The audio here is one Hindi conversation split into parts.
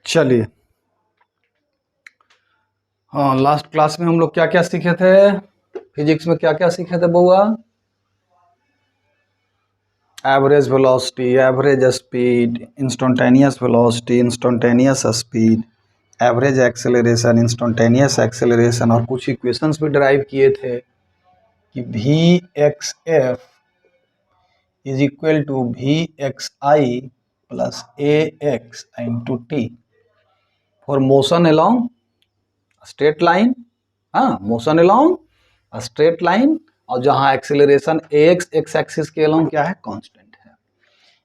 चलिए, हाँ, लास्ट क्लास में हम लोग क्या क्या सीखे थे? फिजिक्स में क्या क्या सीखे थे बउआ? Average velocity, average speed, instantaneous velocity, instantaneous speed, average acceleration, instantaneous acceleration, और कुछ इक्वेशंस भी डिराइव किए थे कि v x f is equal to v x i plus a x into t for motion along straight line. हाँ, मोशन अलोंग स्ट्रेट लाइन, और जहां एक्सेलरेशन एक्स एक्स एक्सिस के अलोंग क्या है, कांस्टेंट है।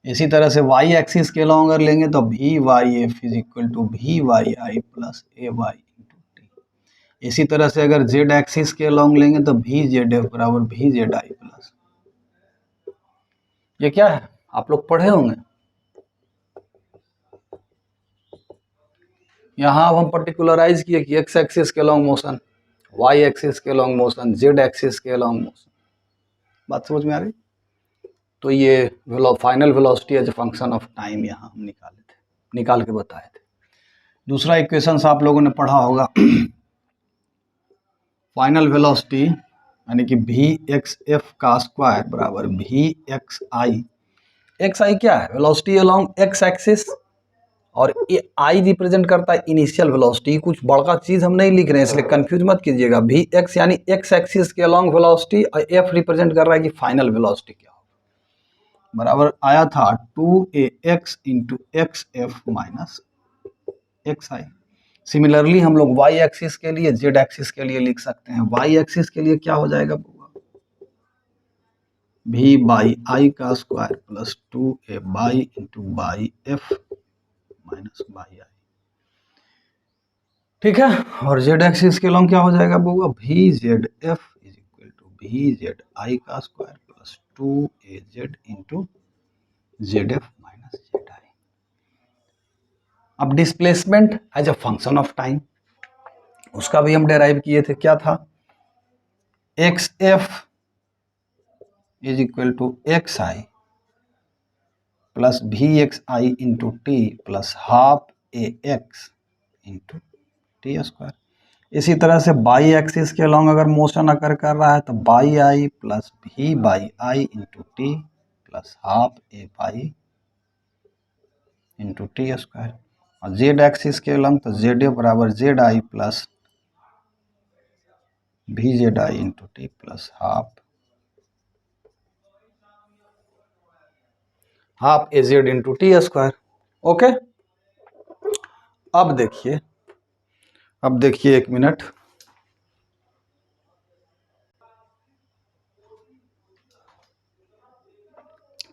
इसी तरह से वाई एक्सिस के अलोंग अगर लेंगे तो v y f is equal to v y i plus a y into t. इसी तरह से अगर जेड एक्सिस के अलोंग लेंगे तो वी जेड एफ बराबर वी जेड आई प्लस, ये क्या है आप लोग पढ़े होंगे। यहाँ अब हम पर्टिकुलराइज किए कि एक्स एक्सिस के अलोंग मोशन, वाई एक्सिस के अलोंग मोशन, जेड एक्सिस के अलोंग मोशन। बात समझ में आ गई? तो ये final velocity as a function of time यहाँ हम निकाल के बताए थे। दूसरा इक्वेशन आप लोगों ने पढ़ा होगा, फाइनल वेलोसिटी यानी कि वी एक्स एफ का स्क्वायर बराबर वी एक्स आई। एक्स आई क्या है? वेलोसिटी अलोंग एक्स एक्सिस, और ये आई रिप्रेजेंट करता है इनिशियल वेलोसिटी। कुछ बड़का चीज हम नहीं लिख रहे हैं, इसलिए कंफ्यूज मत कीजिएगा। वी एक्स यानी एक्स एक्सिस के अलोंग वेलोसिटी, और एफ रिप्रेजेंट कर रहा है कि फाइनल वेलोसिटी क्या हो, बराबर आया था 2ax into x f minus x i. Similarly हम लोग वाई एक्सिस के लिए, जेड एक्सिस के लिए लिख सकते हैं। वाई एक्सिस के लिए क्या हो जाएगा, वी बाई आई का square plus 2a by into by F minus by आई, ठीक है। और जेड एक्सिस के लॉन्ग क्या हो जाएगा बउआ, v z f is equal to v z i का square plus 2az into z f minus z i. अब displacement as a function of time, उसका भी हम डेराइव किए थे। क्या था, x f is equal to x i plus v x i into t plus half a x into t square. इसी तरह से बाई एक्सिस के लॉन्ग अगर मोशन अकर कर रहा है तो y i plus v y i into t plus half a y into t square. और जेड एक्सिस के लॉन्ग तो जेड ए बराबर z i plus v z i into t plus half a z into t square. Okay, अब देखिए एक मिनट,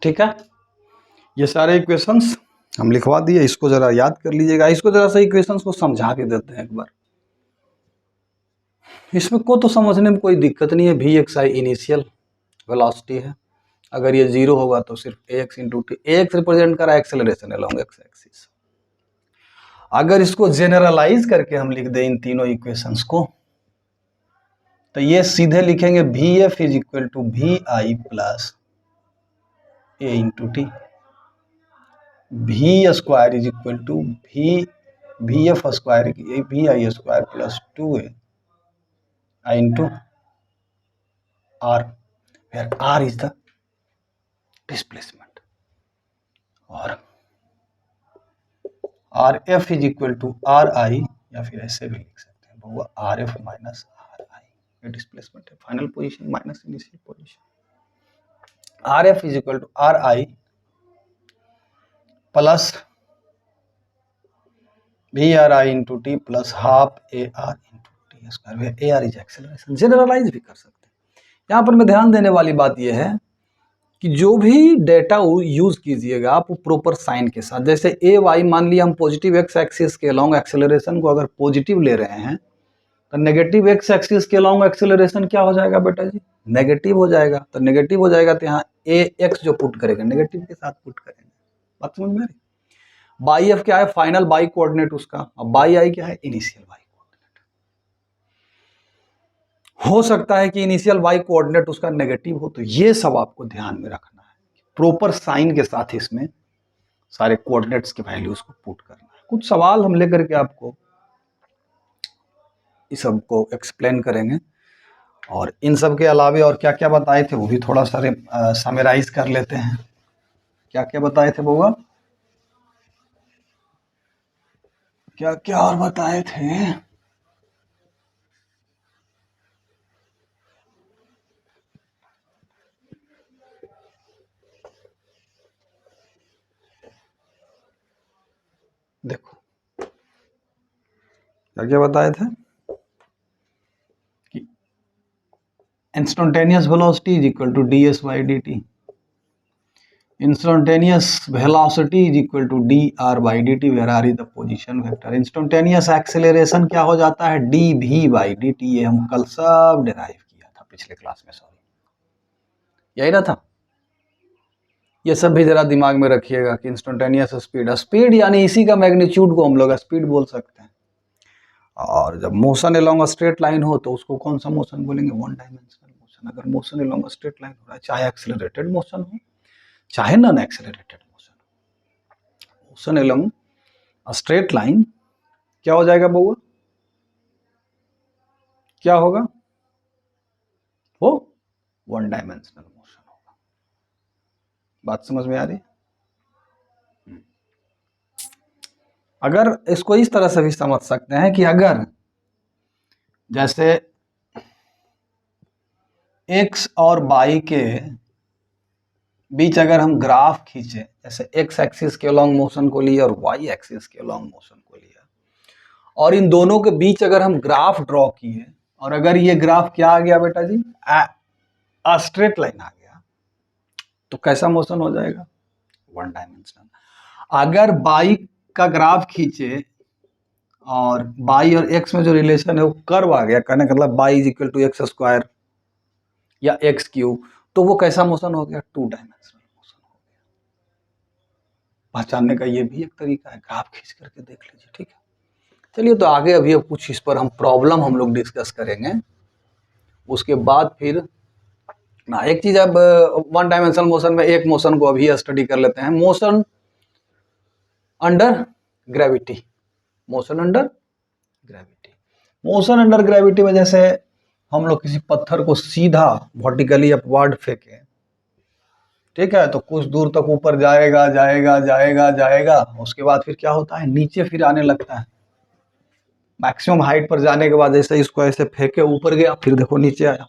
ठीक है। ये सारे इक्वेशंस हम लिखवा दिए, इसको जरा याद कर लीजिएगा। इसको जरा सा इक्वेशंस को समझा के देते हैं एक बार। इसमें को तो समझने में कोई दिक्कत नहीं है। V x i initial velocity है, अगर ये जीरो होगा तो सिर्फ x into t, x represent करा एक्सेलरेशन अलोंग एक्स एक्सिस। अगर इसको जेनरलाइज करके हम लिख दें इन तीनों इक्वेशंस को, तो ये सीधे लिखेंगे v f is equal to v i plus a into t, v square is equal to v f square v i square plus 2a i into r, where r is the displacement, और r f is equal to r i, या फिर ऐसे भी लिख सकते हैं वो r f minus r i, ये डिस्प्लेसमेंट है, final position minus initial position. R f is equal to r i plus v r i into t plus half a r into t square, a r is acceleration. Generalize भी कर सकते हैं। यहाँ पर मैं ध्यान देने वाली बात यह है कि जो भी डेटा यूज कीजिएगा आप प्रॉपर साइन के साथ। जैसे ए वाई, मान लिया हम पॉजिटिव एक्स एक्सिस के लॉन्ग एक्सेलरेशन को अगर पॉजिटिव ले रहे हैं, तो नेगेटिव एक्स एक्सिस के लॉन्ग एक्सेलरेशन क्या हो जाएगा बेटा जी, नेगेटिव हो जाएगा। तो नेगेटिव हो जाएगा तो यहाँ ए एक्स जो पुट करेगा नेगेटिव के साथ पुट करेंगे। बात समझ में आ रही? बाई एफ क्या है, फाइनल बाई कोऑर्डिनेट उसका, और बाई आई क्या है, इनिशियल बाई कोऑर्डिनेट। हो सकता है कि इनिशियल बाई कोऑर्डिनेट उसका नेगेटिव हो, तो ये सब आपको ध्यान में रखना है। प्रॉपर साइन के साथ इसमें सारे कोऑर्डिनेट्स के वैल्यूज को पुट करना है। कुछ सवाल हम लेकर के आपको इस सबको एक्सप्लेन करेंगे, और इन सब के अलावे और क्या क्या बताए थे वो भी थोड़ा सा समराइज कर लेते हैं। क्या क्या बताए थे बउआ, क्या क्या और बताए थे? देखो क्या क्या बताए थे कि instantaneous velocity is equal to ds by dt, instantaneous velocity is equal to dr by dt where r is the position vector। instantaneous acceleration क्या हो जाता है, dv by dt। ये हम कल सब डिराइव किया था पिछले क्लास में, सॉरी यही ना था। ये सब भी जरा दिमाग में रखिएगा कि इंस्टेंटेनियस स्पीड, स्पीड यानी इसी का मैग्नीट्यूड को हम लोग स्पीड बोल सकते हैं। और जब मोशन अलोंग स्ट्रेट लाइन हो तो उसको कौन सा मोशन बोलेंगे, वन डायमेंशनल मोशन। अगर मोशन अलोंग स्ट्रेट लाइन हो रहा है, चाहे एक्सेलरेटेड मोशन हो चाहे non accelerated motion, motion along straight line क्या हो जाएगा बउआ, क्या होगा, वो वन डायमेंशनल मोशन होगा। बात समझ में आ रही? अगर इसको इस तरह से भी समझ सकते हैं कि अगर जैसे x और y के बीच अगर हम ग्राफ खींचे, जैसे x एक्सिस के अलोंग मोशन को लिया और y एक्सिस के अलोंग मोशन को लिया, और इन दोनों के बीच अगर हम ग्राफ ड्रॉ किए, और अगर ये ग्राफ क्या आ गया बेटा जी, स्ट्रेट लाइन आ गया, तो कैसा मोशन हो जाएगा, वन डायमेंशनल। अगर y का ग्राफ खींचे और y और x में जो रिलेशन है वो कर्व आ गया, कहने का मतलब y is equal to x square या एक्स क्यूब, तो वो कैसा मोशन हो गया, टू डायमेंशनल मोशन हो गया। पहचानने का ये भी एक तरीका है, ग्राफ खींच करके देख लीजिए, ठीक है। चलिए तो आगे अभी अब कुछ इस पर हम प्रॉब्लम हम लोग डिस्कस करेंगे, उसके बाद फिर ना एक चीज, अब वन डायमेंशनल मोशन में एक मोशन को अभी स्टडी कर लेते हैं, motion under gravity. Motion under gravity, motion under gravity में जैसे हम लोग किसी पत्थर को सीधा वर्टिकली अपवर्ड फेंके, ठीक है, तो कुछ दूर तक ऊपर जाएगा जाएगा जाएगा जाएगा, उसके बाद फिर क्या होता है, नीचे फिर आने लगता है। मैक्सिमम हाइट पर जाने के बाद जैसे इसको ऐसे फेंके ऊपर गया, फिर देखो नीचे आया,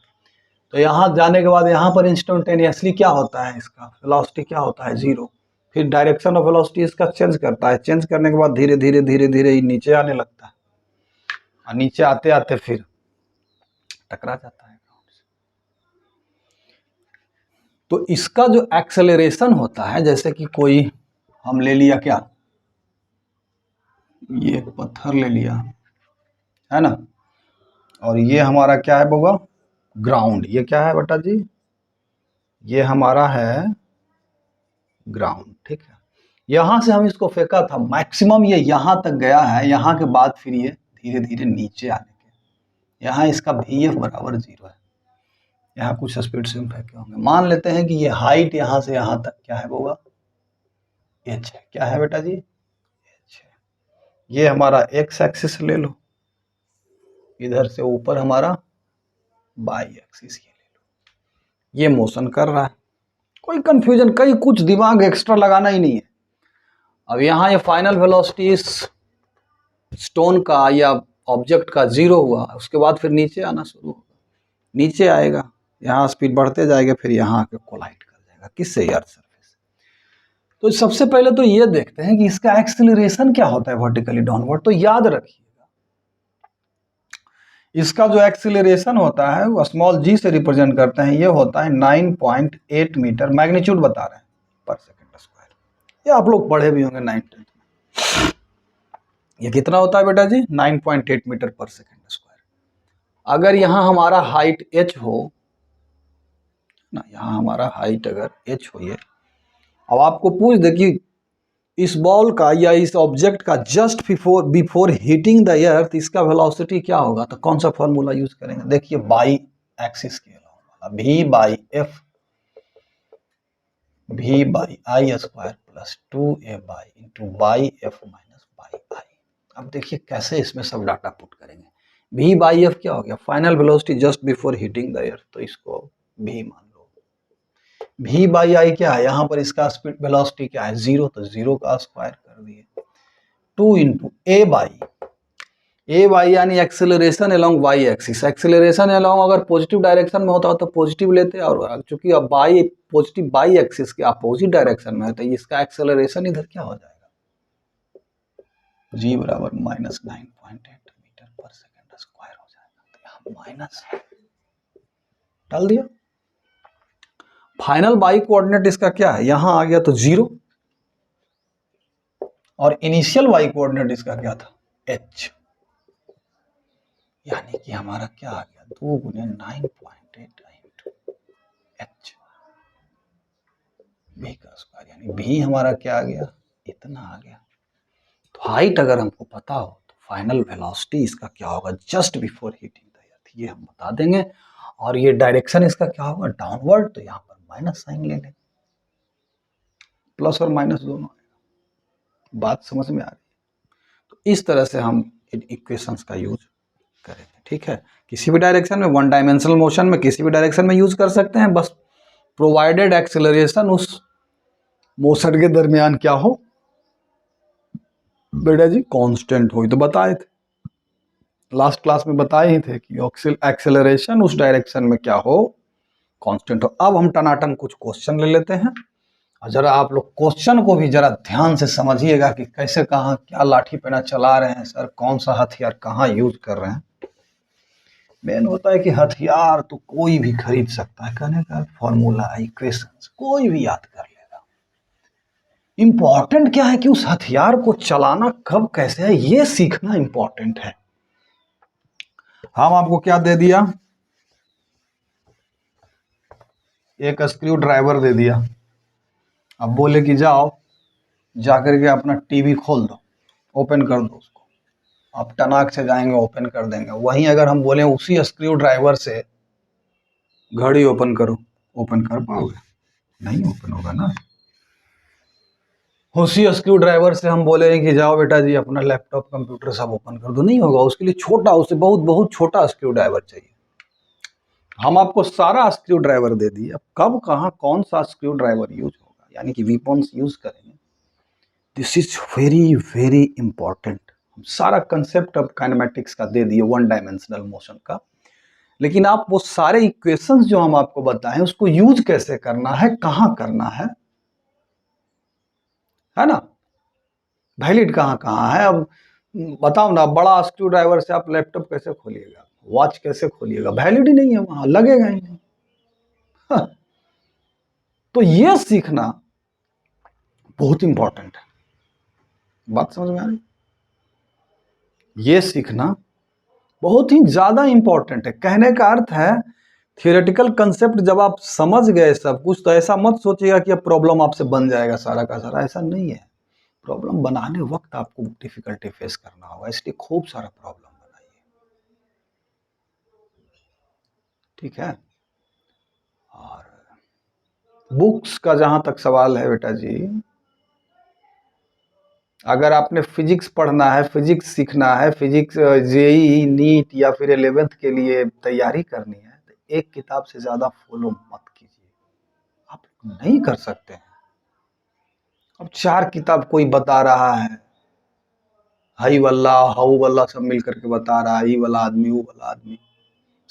तो यहाँ जाने के बाद यहाँ पर इंस्टेंटेनियसली क्या होता है, इसका वेलोसिटी क्या होता है, जीरो। फिर डायरेक्शन ऑफ वेलोसिटी इसका चेंज करता है, चेंज करने के बाद धीरे धीरे धीरे धीरे ये नीचे आने लगता है, और नीचे आते आते फिर टकरा जाता है ग्राउंड से। तो इसका जो एक्सेलरेशन होता है, जैसे कि कोई हम ले लिया क्या, ये पत्थर ले लिया है ना, और ये हमारा क्या है बउआ, ग्राउंड। ये क्या है बेटा जी, ये हमारा है ग्राउंड, ठीक है। यहां से हम इसको फेंका था, मैक्सिमम ये यहां तक गया है, यहां के बाद फिर ये धीरे धीरे नीचे आने के, यहाँ इसका VF बराबर 0 है, यहाँ कुछ स्पीड से हम फेंके होंगे। मान लेते हैं कि ये हाइट यहाँ से यहाँ तक क्या है बउआ, h है। क्या है बेटा जी, h है। ये हमारा x एक्सिस ले लो, इधर से ऊपर हमारा y एक्सिस ये ले लो, ये मोशन कर रहा है, कोई कंफ्यूजन, कहीं कुछ दिमाग एक्स्ट्रा लगाना ही नहीं है। अब यहाँ ये फाइनल वेलोसिटी स्टोन का या ऑब्जेक्ट का 0 हुआ, उसके बाद फिर नीचे आना शुरू होगा, नीचे आएगा, यहाँ स्पीड बढ़ते जाएगा, फिर यहाँ आके कोलाइड कर जाएगा किससे, अर्थ सरफेस। तो सबसे पहले तो ये देखते हैं कि इसका एक्सेलरेशन क्या होता है वर्टिकली डाउनवर्ड। तो याद रखिएगा इसका जो एक्सेलरेशन होता है वो स्मॉल g से रिप्रेजेंट करते हैं, ये होता है 9.8 मीटर, मैग्नीट्यूड बता रहे हैं पर सेकंड स्क्वायर। ये आप लोग पढ़े भी होंगे 9th में। ये कितना होता है बेटा जी, 9.8 मीटर पर सेकंड स्क्वायर। अगर यहाँ हमारा हाइट h हो ना, यहाँ हमारा हाइट अगर h हो, ये अब आपको पूछ दे कि इस बॉल का या इस ऑब्जेक्ट का just before hitting the earth इसका वेलोसिटी क्या होगा, तो कौन सा फॉर्मूला यूज करेंगे, देखिए बाई एक्सिस के अलावा v by F, v by I square plus 2a by into by F minus by I. अब देखिए कैसे इसमें सब डाटा पुट करेंगे। v बाई एफ क्या हो गया, final velocity just before hitting the air, तो इसको v मान लो। v बाई आई क्या है, यहाँ पर इसका स्पीड वेलोसिटी क्या है 0, तो 0 का स्क्वायर कर दिए। 2 इंटू ए बाई यानी acceleration along y axis. Acceleration along अगर पॉजिटिव डायरेक्शन में होता तो पॉजिटिव लेते, और चूंकि अब बाई पॉजिटिव बाई एक्सिस के अपोजिट डायरेक्शन में है तो इसका एक्सेलरेशन इधर क्या हो जाएगा, g बराबर -9.8 मीटर पर सेकंड स्क्वायर हो जाएगा। तो यहाँ माइनस डाल दिया। फाइनल बाई कोऑर्डिनेट इसका क्या है, यहां आ गया तो 0, और इनिशियल वाई कोऑर्डिनेट इसका क्या था h, यानी कि हमारा क्या आ गया 2 गुने 9.8 इंटू h v का स्क्वायर, यानी v हमारा क्या आ गया, इतना आ गया। तो हाइट अगर हमको पता हो तो फाइनल वेलोसिटी इसका क्या होगा just before hitting the earth, ये हम बता देंगे। और ये डायरेक्शन इसका क्या होगा डाउनवर्ड, तो यहाँ पर माइनस साइन ले लेंगे, प्लस और माइनस दोनों आएगा। बात समझ में आ रही है। तो इस तरह से हम इन इक्वेशंस का यूज करेंगे, ठीक है। किसी भी डायरेक्शन में, वन डायमेंशनल मोशन में किसी भी डायरेक्शन में यूज कर सकते हैं, बस प्रोवाइडेड एक्सेलरेशन उस मोशन के दरमियान क्या हो बेटा जी, कांस्टेंट हो। तो बताए थे लास्ट क्लास में, बताए ही थे कि एक्सेलरेशन उस डायरेक्शन में क्या हो, कांस्टेंट हो। अब हम टनाटन कुछ क्वेश्चन ले लेते हैं, और जरा आप लोग क्वेश्चन को भी जरा ध्यान से समझिएगा कि कैसे कहाँ क्या लाठी पेना चला रहे हैं सर, कौन सा हथियार कहाँ यूज कर रहे हैं। मेन होता है कि हथियार तो कोई भी खरीद सकता है, कहने का फॉर्मूला इक्वेशंस कोई भी याद कर लेगा। इंपॉर्टेंट क्या है कि उस हथियार को चलाना कब कैसे है ये सीखना इंपॉर्टेंट है। हम आपको क्या दे दिया, एक स्क्रू ड्राइवर दे दिया। अब बोले कि जाओ जाकर के अपना टीवी खोल दो, ओपन कर दो उसको। आप टनाक से जाएंगे ओपन कर देंगे। वहीं अगर हम बोले उसी स्क्रू ड्राइवर से घड़ी ओपन करो, ओपन कर पाओगे, नहीं ओपन होगा ना। उसी स्क्रू ड्राइवर से हम बोले कि जाओ बेटा जी अपना लैपटॉप कंप्यूटर सब ओपन कर दो, नहीं होगा। उसके लिए छोटा, उससे बहुत बहुत छोटा स्क्रू ड्राइवर चाहिए। हम आपको सारा स्क्रू ड्राइवर दे दिए, अब कब कहाँ कौन सा स्क्रू ड्राइवर यूज होगा, यानी कि वीपन्स यूज करेंगे। This is very very important. हम सारा कंसेप्ट ऑफ काइनेमेटिक्स का दे दिए, वन डायमेंशनल मोशन का। लेकिन आप वो सारे इक्वेशंस जो हम आपको बताएं उसको यूज कैसे करना है, कहाँ करना है ना, वैलिड कहाँ कहाँ है। अब बताओ ना, बड़ा स्क्रू ड्राइवर से आप लैपटॉप कैसे खोलिएगा, वॉच कैसे खोलिएगा, वैलिड ही नहीं है, वहां लगेगा ही नहीं। हाँ। तो ये सीखना बहुत इंपॉर्टेंट है। बात समझ में आ रही, ये सीखना बहुत ही ज्यादा इंपॉर्टेंट है। कहने का अर्थ है थियोरेटिकल कंसेप्ट जब आप समझ गए सब कुछ, तो ऐसा मत सोचिएगा कि अब प्रॉब्लम आपसे बन जाएगा सारा का सारा, ऐसा नहीं है। प्रॉब्लम बनाने वक्त आपको डिफिकल्टी फेस करना होगा, इसलिए खूब सारा प्रॉब्लम बनाइए, ठीक है। और बुक्स का जहां तक सवाल है बेटा जी, अगर आपने फिजिक्स पढ़ना है, फिजिक्स सीखना है, फिजिक्स जेई नीट या फिर 11th के लिए तैयारी करनी है, तो एक किताब से ज्यादा फॉलो मत कीजिए, आप नहीं कर सकते हैं। अब 4 किताब कोई बता रहा है, हाई वाला हाउ वाला सब मिलकर के बता रहा है, ई वाला आदमी वो वाला आदमी,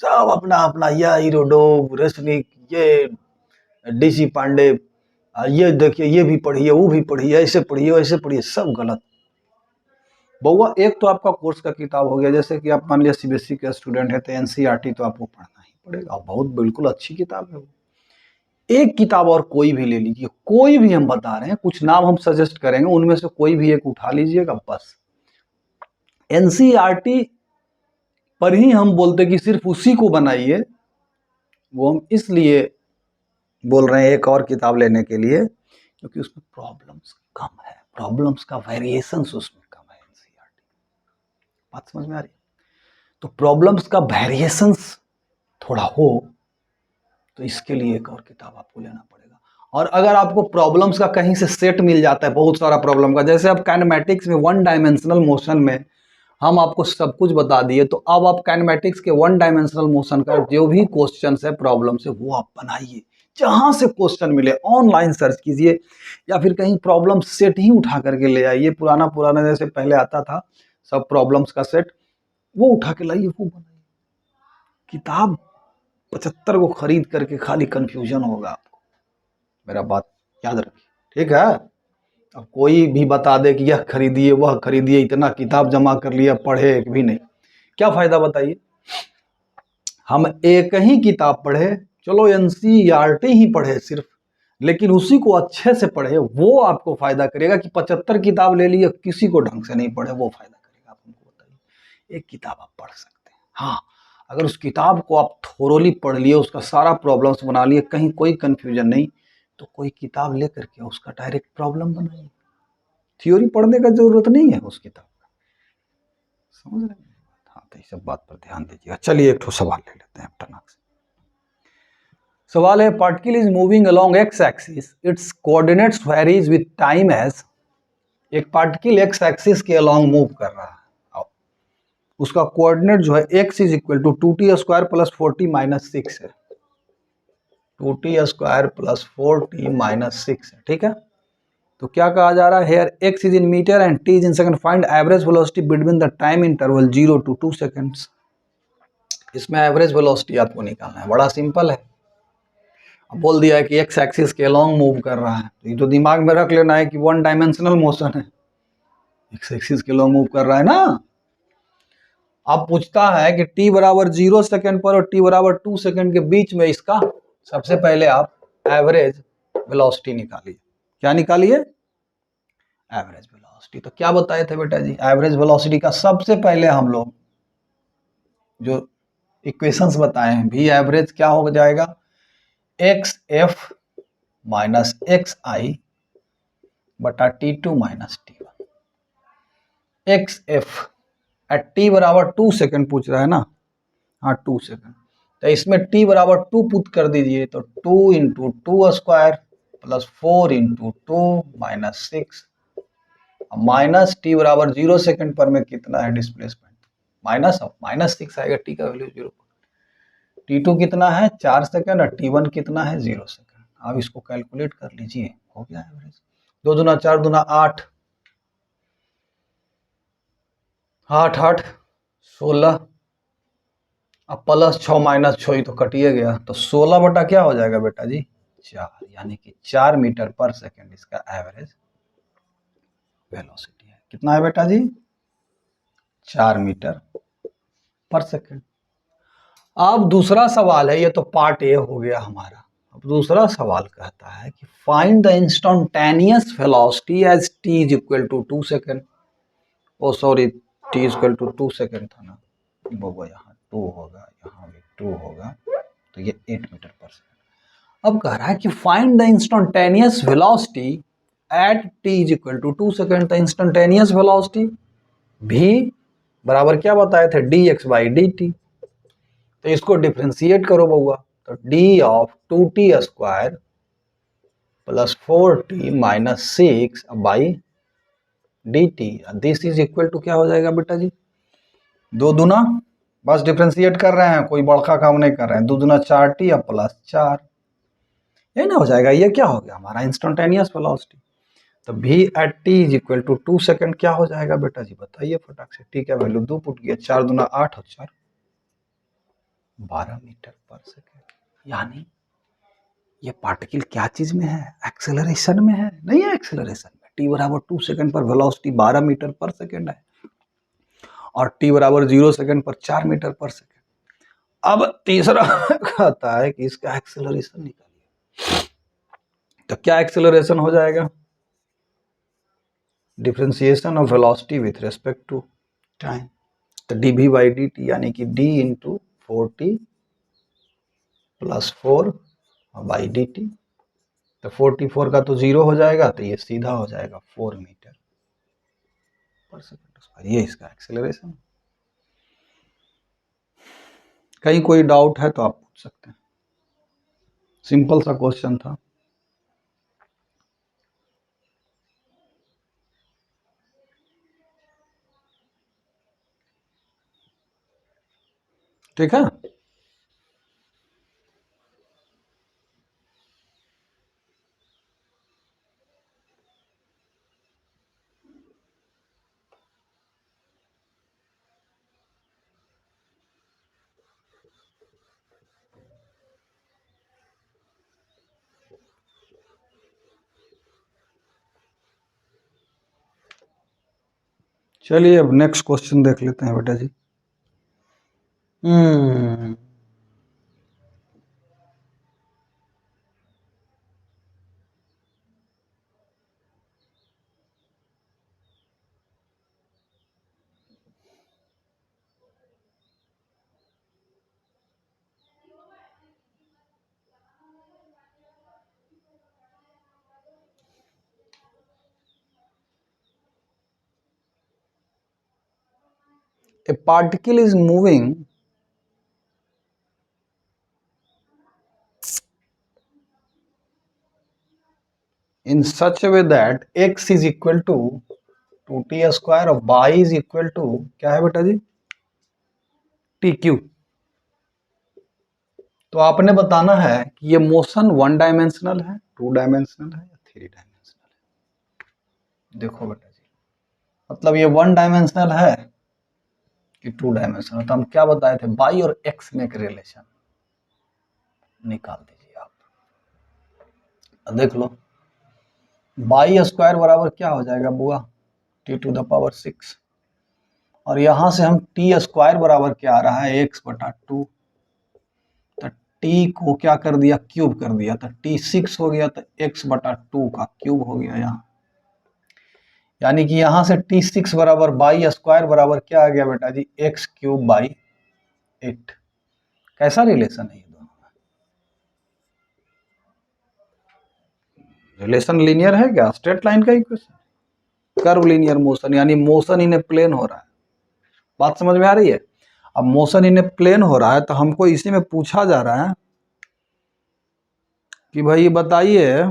सब अपना अपना, ये हीरोडोव रेसनिक, ये डीसी पांडे, ये देखिए ये भी पढ़िए वो भी पढ़िए, ऐसे पढ़िए वैसे पढ़िए, सब गलत। बउआ एक तो आपका कोर्स का किताब हो गया, जैसे कि आप मान लिया सीबीएसई के स्टूडेंट है तो एनसीईआरटी तो आपको पढ़ना ही पड़ेगा, बहुत बिल्कुल अच्छी किताब है वो। एक किताब और कोई भी ले लीजिए, कोई भी, हम बता रहे हैं कुछ नाम हम सजेस्ट करेंगे, उनमें से कोई भी एक उठा लीजिएगा बस। एनसीईआरटी पर ही हम बोलते कि सिर्फ उसी को बनाइए, वो हम इसलिए बोल रहे हैं एक और किताब लेने के लिए क्योंकि उसमें प्रॉब्लम्स कम है, प्रॉब्लम्स का वेरिएशंस उसमें कम है एनसीईआरटी। बात समझ में आ रही है। तो प्रॉब्लम्स का वेरिएशंस थोड़ा हो तो इसके लिए एक और किताब आपको लेना पड़ेगा। और अगर आपको प्रॉब्लम्स का कहीं से सेट मिल जाता है बहुत सारा प्रॉब्लम का, जैसे अब काइनेमेटिक्स में वन डायमेंशनल मोशन में हम आपको सब कुछ बता दिए, तो अब आप काइनेमेटिक्स के वन डायमेंशनल मोशन का जो भी क्वेश्चन है प्रॉब्लम से वो आप बनाइए, जहां से क्वेश्चन मिले ऑनलाइन सर्च कीजिए या फिर कहीं प्रॉब्लम सेट ही उठा करके ले आइए, पुराना पुराना जैसे पहले आता था सब प्रॉब्लम्स का सेट, वो उठा के लाइए, वो बनाइए। किताब 75 को खरीद करके खाली कंफ्यूजन होगा आपको, मेरा बात याद रखिए, ठीक है। अब कोई भी बता दे कि यह खरीदिए वह खरीदिए, इतना किताब जमा कर लिया, पढ़े एक भी नहीं, क्या फायदा बताइए। हम एक ही किताब पढ़े, चलो एनसीईआरटी ही पढ़े सिर्फ, लेकिन उसी को अच्छे से पढ़े, वो आपको फायदा करेगा कि 75 किताब ले लिए किसी को ढंग से नहीं पढ़े, वो फायदा करेगा। आप हमको बताइए, एक किताब आप पढ़ सकते हैं, हाँ अगर उस किताब को आप थोरोली पढ़ लिए, उसका सारा प्रॉब्लम्स बना लिए, कहीं कोई कंफ्यूजन नहीं, तो कोई किताब लेकर के उसका डायरेक्ट प्रॉब्लम बनाइए, थ्योरी पढ़ने का जरूरत नहीं है उस किताब का, समझ रहे हैं। हाँ तो इस सब बात पर ध्यान दीजिएगा। चलिए एक ठो सवाल ले लेते हैं टनाक से। सवाल है, particle is moving along x axis, its coordinates varies with time as, एक पार्टिकल एक्स एक्सिस के अलोंग मूव कर रहा है, उसका कोऑर्डिनेट जो है x is equal to 2t² plus 4t minus 6 है, 2t² प्लस 4t माइनस 6 है, ठीक है। तो क्या कहा जा रहा है, here x is in metre and t is in second, find average velocity between the time interval 0 to 2 seconds. इसमें एवरेज वेलोसिटी आपको निकालना है, बड़ा सिंपल है। अब बोल दिया है कि एक्स एक्सिस के अलोंग मूव कर रहा है, तो ये तो दिमाग में रख लेना है कि वन डायमेंशनल मोशन है, एक्स एक्सिस के अलोंग मूव कर रहा है ना। अब पूछता है कि t बराबर 0 सेकंड पर और t बराबर 2 सेकंड के बीच में इसका सबसे पहले आप एवरेज वेलोसिटी निकालिए। क्या निकालिए, एवरेज वेलोसिटी। तो क्या बताए थे बेटा जी, एवरेज वेलोसिटी का सबसे पहले हम लोग जो इक्वेशंस बताए हैं, भी एवरेज क्या हो जाएगा, एक्स एफ माइनस एक्स आई बटा T2 minus T1, x F at T बराबर 2 सेकंड पूछ रहा है ना, हाँ 2 सेकंड, तो इसमें t बराबर 2 पुट कर दीजिए, तो 2 into 2² plus 4 into 2 minus 6, minus t बराबर 0 सेकंड पर में कितना है डिस्प्लेसमेंट, माइनस 6 आएगा, t का वैल्यू 0, T2 कितना है 4 सेकंड और T1 कितना है 0 सेकंड। अब इसको कैलकुलेट कर लीजिए, हो गया एवरेज, 2 दूना 4 दूना 8, 8 8 16, अब प्लस 6 माइनस 6 तो कटिए गया, तो 16 बटा क्या हो जाएगा बेटा जी 4, यानी कि 4 मीटर पर सेकंड इसका एवरेज वेलोसिटी है। कितना है बेटा जी, 4 मीटर पर सेकंड। अब दूसरा सवाल है, ये तो पार्ट ए हो गया हमारा। अब दूसरा सवाल कहता है कि find the instantaneous velocity as t is equal to 2 second, oh sorry t is equal to 2 second था ना, वो यहाँ 2 होगा, यहाँ भी 2 होगा, तो ये 8 मीटर पर सेकंड। अब कह रहा है कि find the instantaneous velocity at t is equal to 2 second. तो इंस्टेंटेनियस वेलोसिटी भी बराबर क्या बताए थे, dx बाई dt, तो इसको डिफ्रेंशिएट करो बउआ, तो d of 2t² plus 4t minus 6 by dt, this is equal to क्या हो जाएगा बेटा जी, 2 दूना, बस डिफ्रेंशिएट कर रहे हैं, कोई बड़का काम नहीं कर रहे हैं, 2 दूना 4t और प्लस 4, ये ना हो जाएगा। ये क्या हो गया हमारा इंस्टेंटेनियस वेलोसिटी। तो v at t is equal to 2 second क्या हो जाएगा बेटा जी, बताइए फटाक से। t का वैल्यू 2 पुट किया, 4 दूना 8 और 4 12 मीटर पर सेकंड। यानी ये पार्टिकल क्या चीज में है, एक्सेलरेशन में है, नहीं है एक्सेलरेशन में। t बराबर 2 सेकंड पर वेलोसिटी 12 मीटर पर सेकंड है और t बराबर 0 सेकंड पर 4 मीटर पर सेकंड। अब तीसरा कहता है कि इसका एक्सेलरेशन निकालिए, तो क्या एक्सेलरेशन हो जाएगा, differentiation of velocity with respect to time, तो dv बाई dt यानी कि d into 4t plus 4 by dt, तो 44 का तो 0 हो जाएगा, तो ये सीधा हो जाएगा 4 मीटर पर सेकंड। ये इसका एक्सेलरेशन। कहीं कोई डाउट है तो आप पूछ सकते हैं, सिंपल सा क्वेश्चन था। ठीक है। चलिए अब नेक्स्ट क्वेश्चन देख लेते हैं बेटा जी। A particle is moving in such a way that x is equal to 2t square और y is equal to क्या है बेटा जी, टी क्यू। तो आपने बताना है कि ये मोशन 1 डायमेंशनल है, 2 डायमेंशनल है या 3 डायमेंशनल है। देखो बेटा जी, मतलब ये 1 डायमेंशनल है कि 2 डायमेंशनल। तो हम क्या बताए थे, y और x में एक रिलेशन निकाल दीजिए आप। देख लो y स्क्वायर बराबर क्या हो जाएगा बुआ, t टू द पावर 6, और यहां से हम टी स्क्वायर बराबर क्या आ रहा है, एक्स बटा 2। तो टी को क्या कर दिया, क्यूब कर दिया, तो टी 6 हो गया, तो एक्स बटा 2 का क्यूब हो गया यहाँ। यानी कि यहां से टी 6 बराबर बाई स्क्वायर बराबर क्या आ गया बेटा जी, एक्स क्यूब बाई 8। कैसा रिलेशन है ये दोनों में, रिलेशन लीनियर है क्या, स्ट्रेट लाइन का इक्वेशन, कर्व लीनियर मोशन, यानी मोशन इन ए प्लेन हो रहा है। बात समझ में आ रही है। अब मोशन इन ए प्लेन हो रहा है तो हमको इसी में पूछा जा रहा है कि भाई बताइए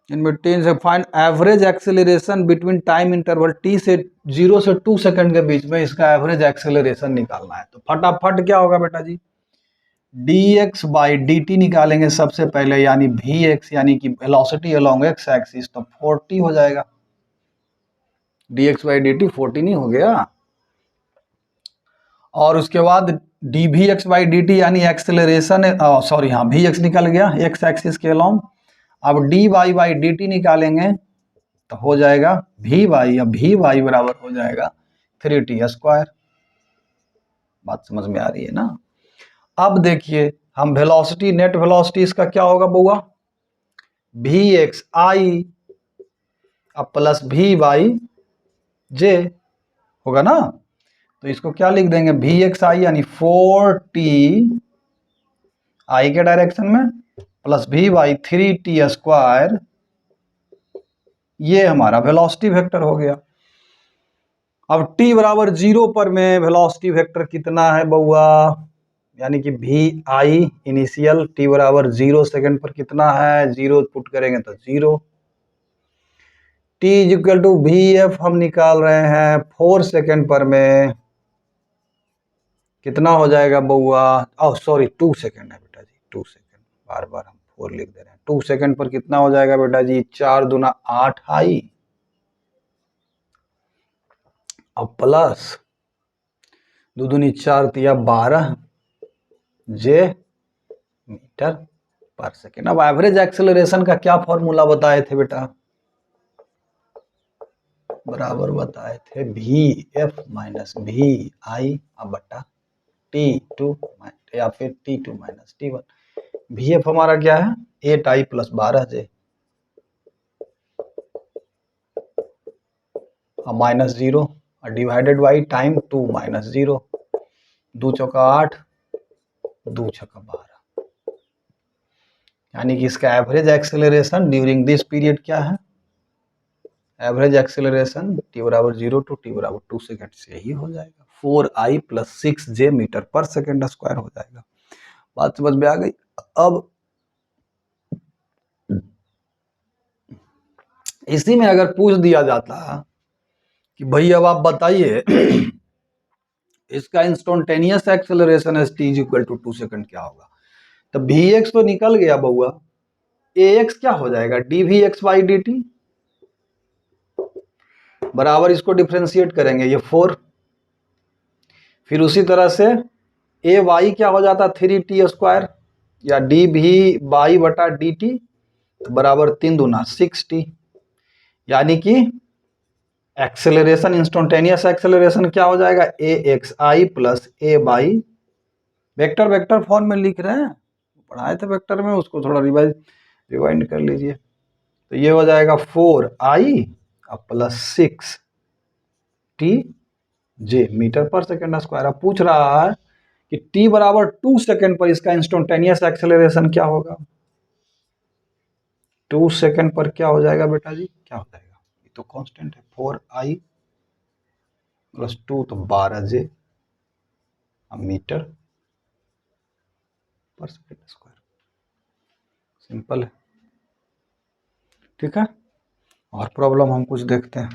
इन बिटवीन से find average acceleration between time interval T से 0 से 2 सेकंड के बीच में इसका एवरेज एक्सेलरेशन निकालना है। तो फटाफट क्या होगा बेटा जी, dx बाई dt निकालेंगे सबसे पहले, यानी vx यानी कि वेलोसिटी अलोंग x एक्सिस, तो 40 हो जाएगा। dx बाई dt 40 नहीं हो गया। और उसके बाद dvx बाई dt यानी एक्सेलरेशन, सॉरी हाँ vx निकल गया x एक्सिस के अलोंग। अब dy बाई dt निकालेंगे तो हो जाएगा वी वाई, या वी वाई बराबर हो जाएगा 3t स्क्वायर। बात समझ में आ रही है ना। अब देखिए हम वेलोसिटी, नेट वेलोसिटी इसका क्या होगा बुआ, वी एक्स आई अब प्लस वी वाई जे होगा ना। तो इसको क्या लिख देंगे, वी एक्स आई यानी 4t आई के डायरेक्शन में plus we Y 3t square, ये हमारा वेलोसिटी वेक्टर हो गया। अब t बराबर 0 पर में वेलोसिटी वेक्टर कितना है बउआ, यानी कि वी आई इनिशियल t बराबर 0 सेकंड पर कितना है, 0 पुट करेंगे तो 0। t is equal to v f हम निकाल रहे हैं 4 सेकंड पर में, कितना हो जाएगा बउआ, सॉरी 2 सेकंड है बेटा जी, 2 सेकंड, बार बार हम 4 लिख दे रहे हैं। 2 सेकंड पर कितना हो जाएगा बेटा जी, 4 दूना 8 आई, अब प्लस 2 दूनी 4 तिया 12 जे मीटर पर सेकेंड। अब एवरेज एक्सेलरेशन का क्या फॉर्मूला बताए थे बेटा, बराबर बताए थे v f minus v i अब बटा टी टू या फिर t two minus t one. V f हमारा क्या है, 8 आई प्लस 12 जे माइनस 0 और डिवाइडेड बाई टाइम 2 माइनस 0, 2 चौका 8, 2 छक्का 12, यानी कि इसका average acceleration during this period क्या है, एवरेज एक्सेलरेशन t बराबर 0 टू t बराबर 2 सेकंड से ही हो जाएगा, 4i प्लस 6j मीटर पर सेकंड स्क्वायर हो जाएगा। बात समझ में आ गई। अब इसी में अगर पूछ दिया जाता कि भाई अब आप बताइए इसका instantaneous acceleration as t is equal to 2 second क्या होगा? तो वी एक्स तो निकल गया बउआ, ए एक्स क्या हो जाएगा? D v x by d t बराबर, इसको डिफ्रेंशिएट करेंगे ये 4, फिर उसी तरह से ए वाई क्या हो जाता? 3t² या डी भी बाई बटा डी टी बराबर 3 दूना 6t, यानी कि एक्सेलरेशन, इंस्टेंटेनियस एक्सेलरेशन क्या हो जाएगा? A x i plus a y, vector vector form में लिख रहे हैं, पढ़ाए थे वेक्टर में, उसको थोड़ा रिवाइंड कर लीजिए। तो ये हो जाएगा 4i प्लस 6t जे मीटर पर सेकेंड स्क्वायर। अब पूछ रहा है कि t बराबर 2 सेकेंड पर इसका इंस्टेंटेनियस एक्सेलरेशन क्या होगा? 2 सेकेंड पर क्या हो जाएगा बेटा जी? क्या हो जाएगा? ये तो कांस्टेंट है, 4i प्लस 2 तो 12j मीटर पर सेकेंड स्क्वायर। सिंपल है, ठीक है। और प्रॉब्लम हम कुछ देखते हैं।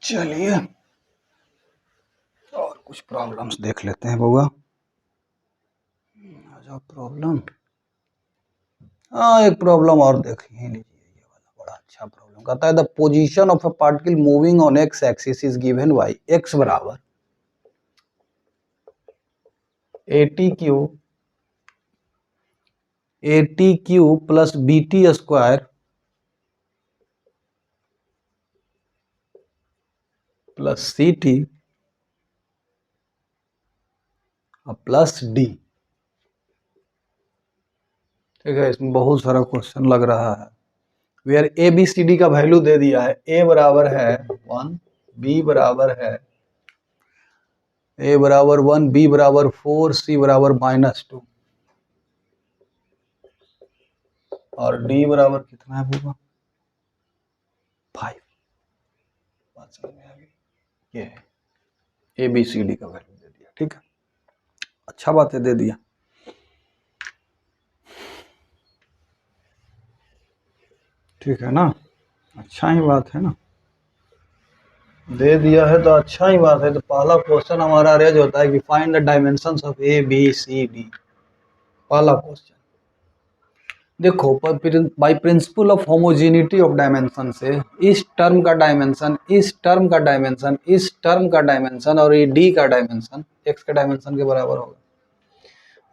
चलिए और कुछ प्रॉब्लम्स देख लेते हैं बउआ। प्रॉब्लम, हाँ एक प्रॉब्लम और देख ही लीजिए, ये वाला बड़ा अच्छा प्रॉब्लम कहता है the position of a particle moving on x axis is given by x बराबर AT Q plus BT square plus CT plus D। ठीक है, इसमें बहुत सारा क्वेश्चन लग रहा है। वेयर ABCD का वैल्यू दे दिया है, A बराबर है 1, B बराबर है A बराबर 1, B बराबर 4, C बराबर -2 और D बराबर कितना है पूरा? 5। बात समझ में आ गई? ये है ABCD का वैल्यू दे दिया, ठीक है, अच्छा बात है, दे दिया। ठीक है ना, अच्छा ही बात है ना, दे दिया है तो अच्छा ही बात है। तो पहला क्वेश्चन हमारा रेज होता है कि find the dimensions of ABCD। पहला क्वेश्चन देखो, by principle of homogeneity of dimension से इस टर्म का डायमेंशन, इस टर्म का डायमेंशन, इस टर्म का डायमेंशन और ये डी का डायमेंशन एक्स के डायमेंशन के बराबर होगा।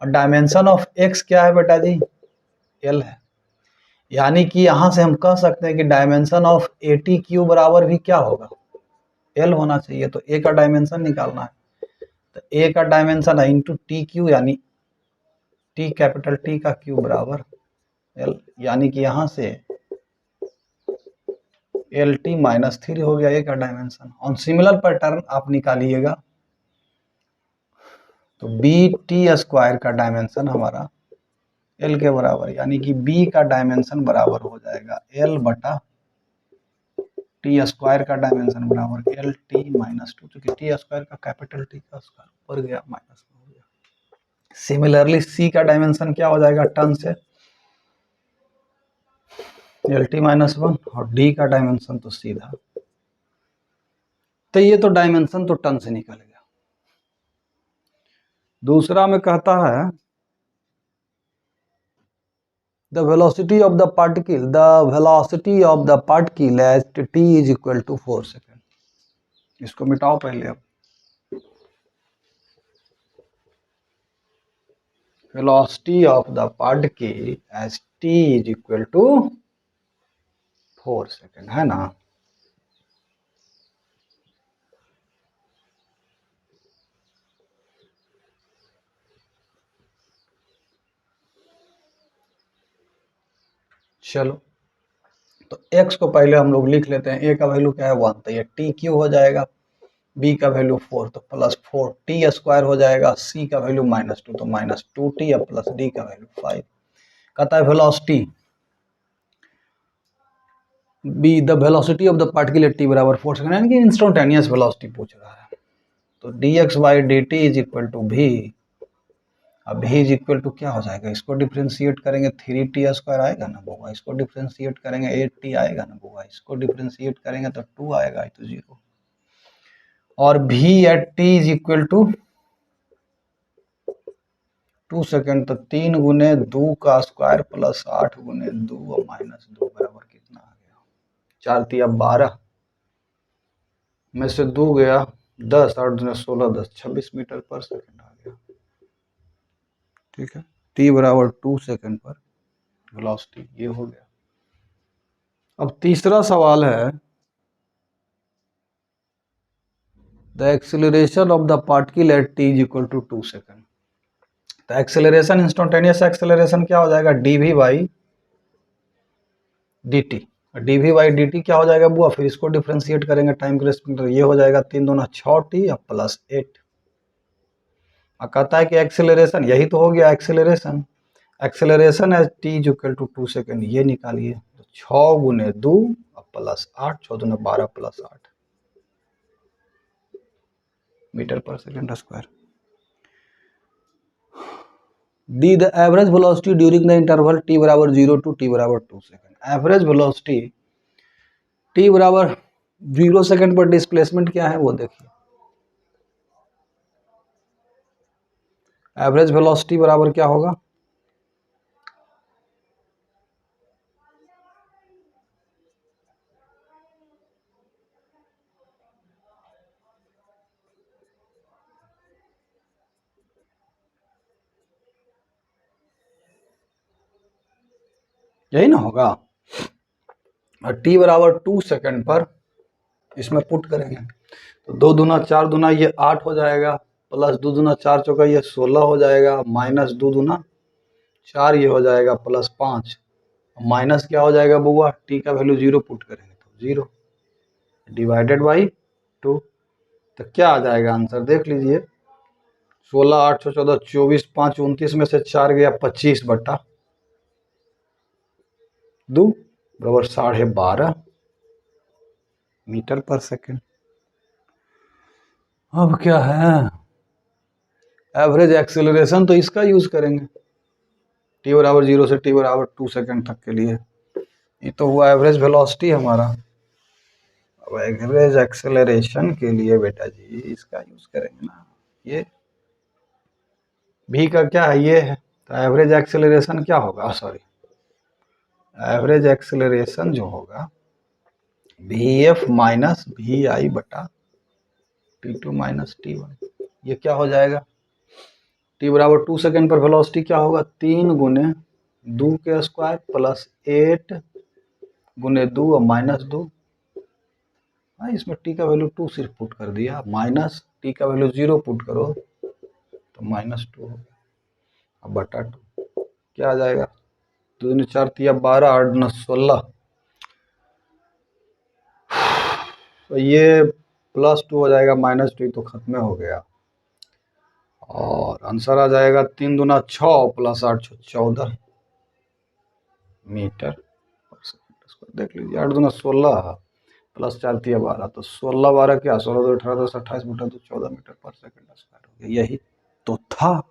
और डायमेंशन ऑफ एक्स क्या है बेटा जी? एल है, यानी कि यहां से हम कह सकते हैं कि डायमेंशन ऑफ ATQ बराबर भी क्या होगा? एल होना चाहिए। तो ए का डायमेंशन निकालना है, तो ए का डायमेंशन है इंटू TQ, यानी टी कैपिटल टी का क्यू बराबर एल, यानी कि यहां से LT -3 हो गया ए का डायमेंशन। ऑन सिमिलर पैटर्न आप निकालिएगा तो BT स्क्वायर का डायमेंशन हमारा एल के बराबर, यानी कि बी का डायमेंशन बराबर हो जाएगा एल बटा टी स्क्वायर का डायमेंशन बराबर LT -2, क्योंकि टी स्क्वायर का कैपिटल टी का स्क्वायर ऊपर गया माइनस में हो गया। सिमिलरली सी का डायमेंशन क्या हो जाएगा? टर्न से LT -1 और डी का डायमेंशन तो सीधा, तो ये तो डायमेंशन तो टर्न से निकल गया। दूसरा में कहता है the velocity of the particle at t is equal to 4 second. इसको मिटाओ पहले। अब velocity of the particle as t is equal to 4 second, है ना? चलो, तो x को पहले हम लोग लिख लेते हैं, a का वैल्यू क्या है? 1, तो ये TQ हो जाएगा। बी का वैल्यू 4 तो +4 टी स्क्वायर हो जाएगा, सी का वैल्यू -2 तो -2t और प्लस डी का वैल्यू 5। कहता है velocity be the velocity of the particle at T बराबर 4 सेकंड, यानी कि इंस्टेंटेनियस वेलोसिटी पूछ रहा है। तो dx/dt इज इक्वल टू भी, अब भी इज इक्वल टू क्या हो जाएगा, इसको डिफ्रेंशिएट करेंगे 3t² आएगा ना बुआ, इसको डिफ्रेंशिएट करेंगे 8t आएगा ना बुआ, इसको डिफ्रेंशिएट करेंगे तो 2 आएगा, तो 0। और भी at t is equal to 2 second, तो 3 गुने 2 का स्क्वायर प्लस 8 गुने 2 और -2 बराबर कितना आ गया, 4 तिया 12 में से 2 गया 10, 8 दुने 16, 10 26 मीटर पर सेकेंड आ गया। ठीक है, t बराबर 2 सेकेंड पर वेलोसिटी, ये हो गया। अब तीसरा सवाल है, the acceleration of the particle at t is equal to 2 second. तो एक्सेलरेशन, इंस्टेंटेनियस एक्सेलरेशन क्या हो जाएगा, dv/dt। dv/dt क्या हो जाएगा बुआ, फिर इसको डिफरेंशिएट करेंगे टाइम के रेस्पेक्ट, ये हो जाएगा 3 दूना 6t और प्लस 8। और कहता है कि एक्सेलरेशन, यही तो हो गया acceleration, acceleration as t is equal to 2 second, ये निकालिए, तो 6 गुने 2 और प्लस 8, 6 दूना 12 प्लस 8 मीटर पर second square. D the average velocity during the interval t बराबर 0 टू t बराबर 2 सेकेंड। एवरेज वेलोसिटी t बराबर 0 सेकेंड पर डिस्प्लेसमेंट क्या है वो देखिए, एवरेज वेलोसिटी बराबर क्या होगा, यही ना होगा। और t बराबर 2 सेकेंड पर इसमें पुट करेंगे, तो 2 दूना 4 दूना ये 8 हो जाएगा, प्लस 2 दूना 4 चौका ये 16 हो जाएगा, माइनस 2 दूना 4 ये हो जाएगा, प्लस 5, माइनस क्या हो जाएगा बुआ, टी का वैल्यू 0 पुट करेंगे तो 0 डिवाइडेड बाई 2, तो क्या आ जाएगा आंसर देख लीजिए, 16 8 6 14 24 5 29 में से 4 गया 25 बटा 2 बराबर 12.5 मीटर पर सेकेंड। अब क्या है, एवरेज एक्सेलरेशन तो इसका यूज करेंगे, t बराबर 0 से t बराबर 2 सेकेंड तक के लिए, ये तो हुआ एवरेज वेलोसिटी हमारा। अब एवरेज एक्सेलरेशन के लिए बेटा जी इसका यूज करेंगे ना, ये v का क्या है, ये है, तो एवरेज एक्सेलरेशन क्या होगा, सॉरी एवरेज एक्सेलरेशन जो होगा vf माइनस vi बटा t2 माइनस t1, ये क्या हो जाएगा, t बराबर 2 सेकेंड पर वेलोसिटी क्या होगा, 3 गुने 2 के स्क्वायर प्लस 8 गुने 2 और माइनस 2, इसमें t का वैल्यू 2 सिर्फ पुट कर दिया, माइनस t का वैल्यू 0 पुट करो तो -2 हो गया, अब बटा 2 क्या आ जाएगा, 2 दूनी 4 तिया 12 8 9 16, तो ये +2 हो जाएगा, -2 तो खत्म हो गया, और आंसर आ जाएगा 3 दूना 6 प्लस 8 14 मीटर पर सेकेंड। देख लीजिए 8 दूना 16 प्लस 4 तिया 12, तो 16 12 क्या 16 2 18 10 28 बटा 2 14 मीटर पर सेकेंड स्क्वायर हो गया, यही तो था।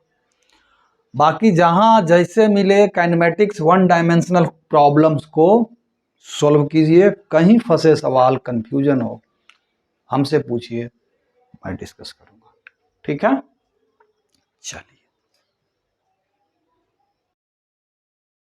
बाकी जहां जैसे मिले काइनेमेटिक्स 1 डायमेंशनल प्रॉब्लम्स को सॉल्व कीजिए, कहीं फंसे सवाल कंफ्यूजन हो हमसे पूछिए, मैं डिस्कस करूंगा, ठीक है, चलिए।